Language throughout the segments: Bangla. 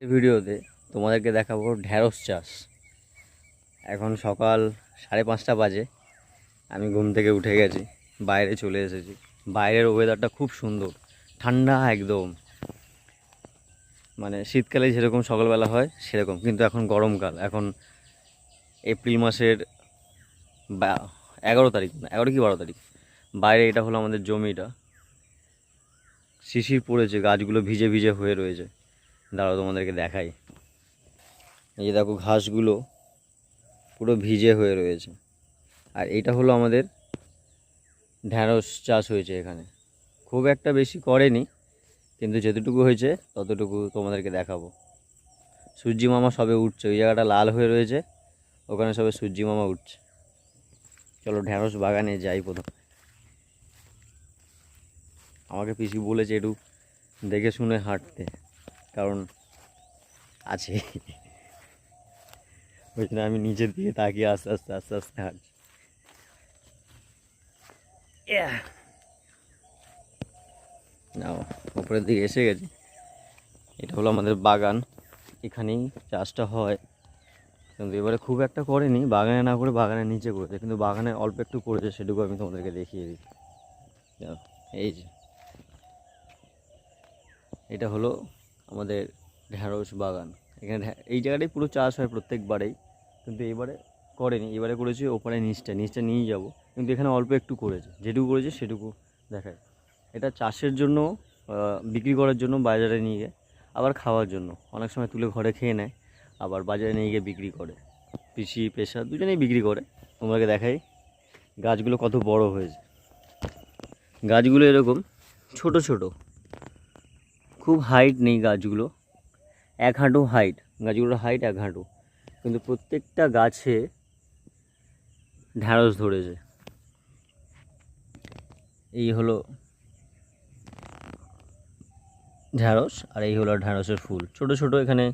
এই ভিডিওতে তোমাদেরকে দেখাবো ঢ্যাঁড়স চাষ। এখন সকাল 5:30 বাজে। আমি ঘুম থেকে উঠে গেছি, বাইরে চলে এসেছি। বাইরের ওয়েদারটা খুব সুন্দর, ঠান্ডা একদম, মানে শীতকালে যেরকম সকালবেলা হয় সেরকম, কিন্তু এখন গরমকাল। এখন এপ্রিল মাসের 11 তারিখ, না 11 কি 12 তারিখ। বাইরে এটা হলো আমাদের জমিটা, শিশির পড়েছে, গাছগুলো ভিজে ভিজে হয়ে রয়েছে। দাঁড়াও তোমাদেরকে দেখাই। এই যে দেখো, ঘাসগুলো পুরো ভিজে হয়ে রয়েছে। আর এটা হলো আমাদের ঢ্যাঁড়স চাষ হয়েছে এখানে। খুব একটা বেশি করেনি, কিন্তু যেতটুকু হয়েছে ততটুকু তোমাদেরকে দেখাবো। সূর্যি মামা সবে উঠছে, ওই জায়গাটা লাল হয়ে রয়েছে, ওখানে সবে সূর্যি মামা উঠছে। চলো ঢ্যাঁড়স বাগানে যাই। প্রথম আমাকে পিসি বলেছে একটু দেখে শুনে হাঁটতে, কারণ আছে, ওই জন্য আমি নিচের দিকে তাকিয়ে আস্তে আস্তে আস্তে আস্তে হাঁটছি। নাও, উপরের দিকে এসে গেছি। এটা হলো আমাদের বাগান, এখানেই চাষটা হয়। কিন্তু এবারে খুব একটা করেনি, বাগানে না করে বাগানের নিচে করেছে, কিন্তু বাগানে অল্প একটু করেছে, সেটুকু আমি তোমাদেরকে দেখিয়ে দিই। এই যে এটা হলো আমাদের ঢ্যাঁড়স বাগান। এখানে এই জায়গাটাই পুরো চাষ হয় প্রত্যেকবারেই, কিন্তু এবারে করেনি। এবারে করেছি ওপারে নিচটা নিয়ে যাব, কিন্তু এখানে অল্প একটু করেছে, যেটুকু করেছে সেটুকু দেখায়। এটা চাষের জন্য, বিক্রি করার জন্য বাজারে নিয়ে গিয়ে, আবার খাওয়ার জন্য। অনেক সময় তুলে ঘরে খেয়ে নেয়, আবার বাজারে নিয়ে গিয়ে বিক্রি করে। পিসি পেশা দুজনেই বিক্রি করে। তোমাকে দেখাই গাছগুলো কত বড় হয়েছে। গাছগুলো এরকম ছোট ছোট, খুব হাইট নেই গাছগুলো, 1 হাঁটু হাইট। গাছগুলোর হাইট 1 হাঁটু, কিন্তু প্রত্যেকটা গাছে ঢ্যাঁড়স ধরেছে। এই হলো ঢ্যাঁড়স, আর এই হলো ঢ্যাঁড়সের ফুল, ছোট ছোট। এখানে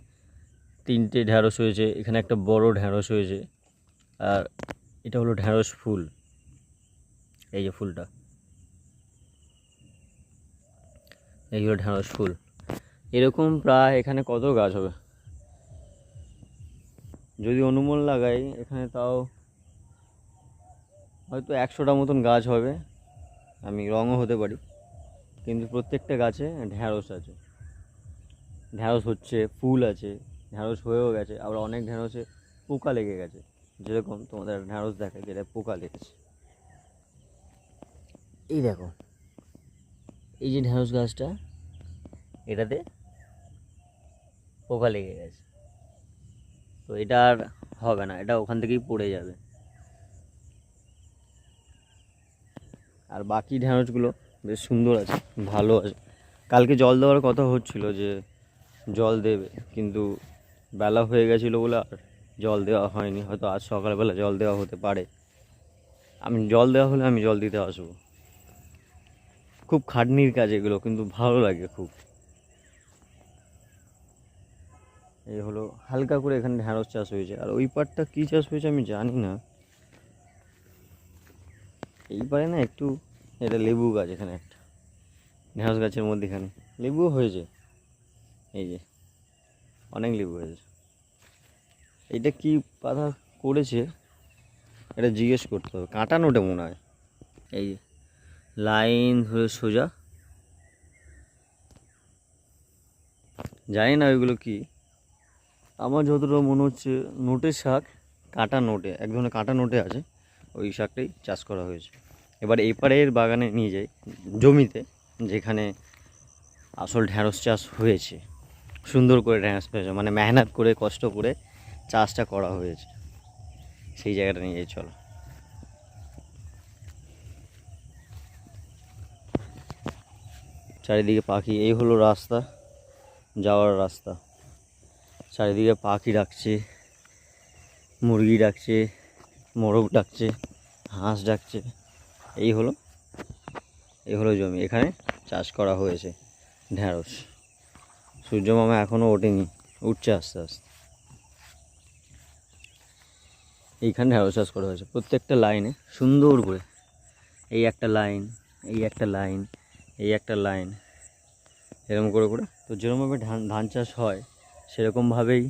3টে ঢ্যাঁড়স হয়েছে, এখানে একটা বড় ঢ্যাঁড়স হয়েছে, আর এটা হলো ঢ্যাঁড়স ফুল। এই যে ফুলটা, এই হলো ঢ্যাঁড়স ফুল। এরকম প্রায় এখানে কত গাছ হবে, যদি অনুমান লাগাই এখানে, তাও হয়তো 100টা মতন গাছ হবে। আমি রঙও হতে পারি, কিন্তু প্রত্যেকটা গাছে ঢ্যাঁড়স আছে। ঢ্যাঁড়স হচ্ছে, ফুল আছে, ঢ্যাঁড়স হয়েও গেছে, আবার অনেক ঢ্যাঁড়সে পোকা লেগে গেছে। যেরকম তোমাদের ঢ্যাঁড়স দেখায় যেটা পোকা লেগেছে। এই দেখো, এই যে ঢ্যাঁড়স গাছটা, এটাতে পোকা লেগে গেছে। তো এটা আর হবে না, এটা ওখান থেকেই পড়ে যাবে। আর বাকি ঢ্যাঁড়সগুলো বেশ সুন্দর আছে, ভালো আছে। কালকে জল দেওয়ার কথা হচ্ছিল, যে জল দেবে, কিন্তু বেলা হয়ে গেছিলো বলে আর জল দেওয়া হয়নি। হয়তো আজ সকালবেলা জল দেওয়া হতে পারে। আমি জল দেওয়া হলে আমি জল দিতে আসবো। খুব খাটনির কাজ এগুলো, কিন্তু ভালো লাগে খুব। এই হলো হালকা করে এখানে ঢ্যাঁড়স চাষ হয়েছে, আর ওই পাটটা কী চাষ হয়েছে আমি জানি না। এই পারে না একটু, এটা লেবু গাছ, এখানে একটা ঢ্যাঁড়স গাছের মধ্যেখানে লেবুও হয়েছে। এই যে অনেক লেবু হয়েছে। এটা কি পাতা করেছে, এটা জিজ্ঞেস করতে হবে। কাঁটা নোটে মনে হয়। এই যে লাইন ধরে সোজা, জানি না ওইগুলো কি। আমার যতটা মনে হচ্ছে নোটের শাক, কাঁটা নোটে, এক ধরনের কাঁটা নোটে আছে, ওই শাকটাই চাষ করা হয়েছে। এবার এপারের বাগানে নিয়ে যাই, জমিতে, যেখানে আসল ঢ্যাঁড়স চাষ হয়েছে। সুন্দর করে ঢ্যাঁড়স হয়েছে, মানে মেহনত করে কষ্ট করে চাষটা করা হয়েছে, সেই জায়গাটা নিয়ে যাই। চলো। চারিদিকে পাখি, এই হলো রাস্তা, যাওয়ার রাস্তা। চারিদিকে পাখি ডাকছে, মুরগি ডাকছে, মোরগ ডাকছে, হাঁস ডাকছে। এই হলো জমি, এখানে চাষ করা হয়েছে ঢ্যাঁড়স। সূর্য মামা এখনও ওঠেনি, উঠছে আস্তে আস্তে। এইখানে ঢ্যাঁড়স চাষ করা হয়েছে প্রত্যেকটা লাইনে সুন্দর করে। এই একটা লাইন, এই একটা লাইন, এই একটা লাইন, এরকম করে করে। তো যেরকমভাবে ধান চাষ হয় সেরকমভাবেই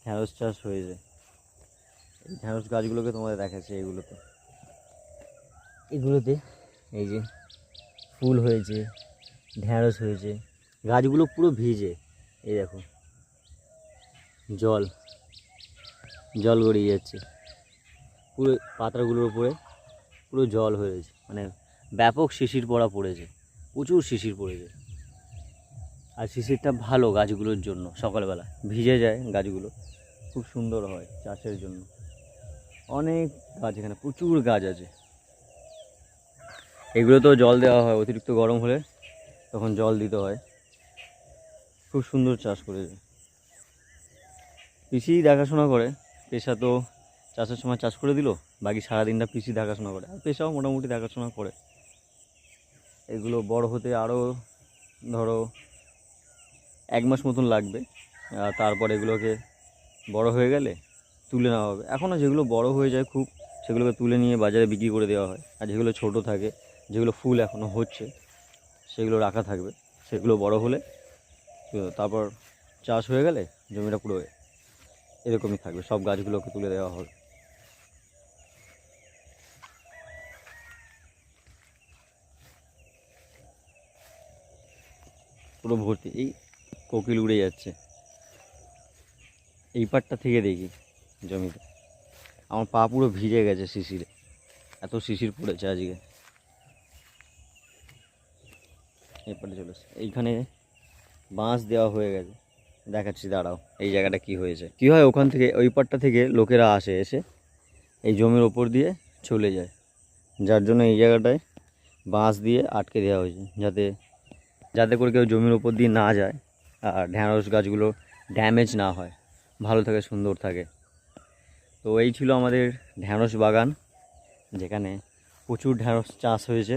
ঢ্যাঁড়স চাষ হয়েছে। এই ঢ্যাঁড়স গাছগুলোকে তোমাদের দেখাচ্ছে, এগুলোতে এই যে ফুল হয়েছে, ঢ্যাঁড়স হয়েছে, গাছগুলো পুরো ভিজে। এই দেখো জল জল গড়িয়ে যাচ্ছে, পুরো পাতাগুলোর উপরে পুরো জল হয়েছে, মানে ব্যাপক শিশির পড়া পড়েছে, প্রচুর শিশির পড়েছে। আর শিশিরটা ভালো গাছগুলোর জন্য, সকালবেলা ভিজে যায় গাছগুলো, খুব সুন্দর হয় চাষের জন্য। অনেক গাছ, এখানে প্রচুর গাছ আছে। এগুলোতেও জল দেওয়া হয়, অতিরিক্ত গরম হলে তখন জল দিতে হয়। খুব সুন্দর চাষ করেছে। পিসি দেখাশোনা করে, পেশা তো চাষের সময় চাষ করে দিল, বাকি সারাদিনটা পিসি দেখাশোনা করে, আর পেশাও মোটামুটি দেখাশোনা করে। এগুলো বড় হতে আরও ধরো 1 মাস মতন লাগবে, আর তারপর এগুলোকে বড় হয়ে গেলে তুলে নেওয়া হবে। এখনও যেগুলো বড় হয়ে যায় খুব, সেগুলোকে তুলে নিয়ে বাজারে বিক্রি করে দেওয়া হয়। আর যেগুলো ছোট থাকে, যেগুলো ফুল এখনও হচ্ছে, সেগুলো রাখা থাকবে। সেগুলো বড় হলে তারপর চাষ হয়ে গেলে জমিটা পুরো এরকমই থাকবে, সব গাছগুলোকে তুলে দেওয়া হবে। পুরো ভর্তি, এই কোকিল উড়ে যাচ্ছে। এই পাটটা থেকে দেখি জমিতে, আমার পা পুরো ভিজে গেছে শিশিরে, এত শিশির পড়েছে আজকে। এই পাটে চলে এসছে, এইখানে বাঁশ দেওয়া হয়ে গেছে, দেখাচ্ছি দাঁড়াও। এই জায়গাটা কি হয়েছে, কি হয় ওখান থেকে, ওই পাটটা থেকে লোকেরা এসে এই জমির ওপর দিয়ে চলে যায়, যার জন্য এই জায়গাটায় বাঁশ দিয়ে আটকে দেওয়া হয়েছে, যাতে করে কেউ জমির ওপর দিয়ে না যায়, আর ঢ্যাঁড়স গাছগুলো ড্যামেজ না হয়, ভালো থাকে, সুন্দর থাকে। তো এই ছিল আমাদের ঢ্যাঁড়স বাগান, যেখানে প্রচুর ঢ্যাঁড়স চাষ হয়েছে।